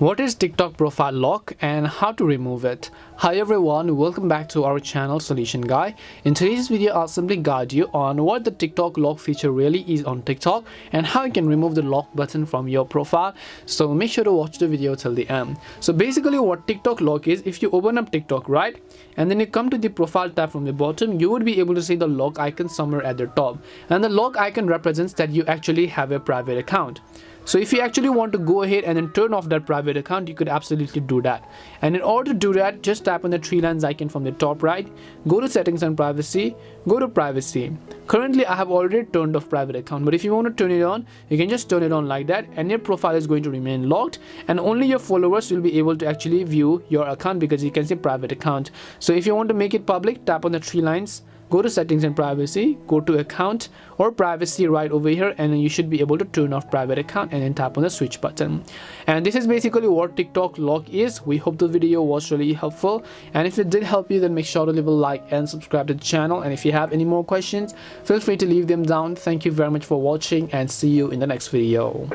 What is TikTok profile lock and how to remove it? Hi everyone, welcome back to our channel Solution Guy. In today's video, I'll simply guide you on what the TikTok lock feature really is on TikTok and how you can remove the lock button from your profile. So make sure to watch the video till the end. So basically what TikTok lock is, if you open up TikTok, right, and then you come to the profile tab from the bottom, you would be able to see the lock icon somewhere at the top, and the lock icon represents that you actually have a private account. So if you actually want to go ahead and then turn off that private account, you could absolutely do that. And in order to do that, just tap on the three lines icon from the top right, go to settings and privacy, go to privacy. Currently I have already turned off private account, but if you want to turn it on, you can just turn it on like that, and your profile is going to remain locked and only your followers will be able to actually view your account because you can see private account. So if you want to make it public, tap on the three lines, go to settings and privacy, go to account or privacy right over here, and then you should be able to turn off private account and then tap on the switch button. And this is basically what TikTok lock is. We hope the video was really helpful, and if it did help you, then make sure to leave a like and subscribe to the channel. And if you have any more questions, feel free to leave them down. Thank you very much for watching and see you in the next video.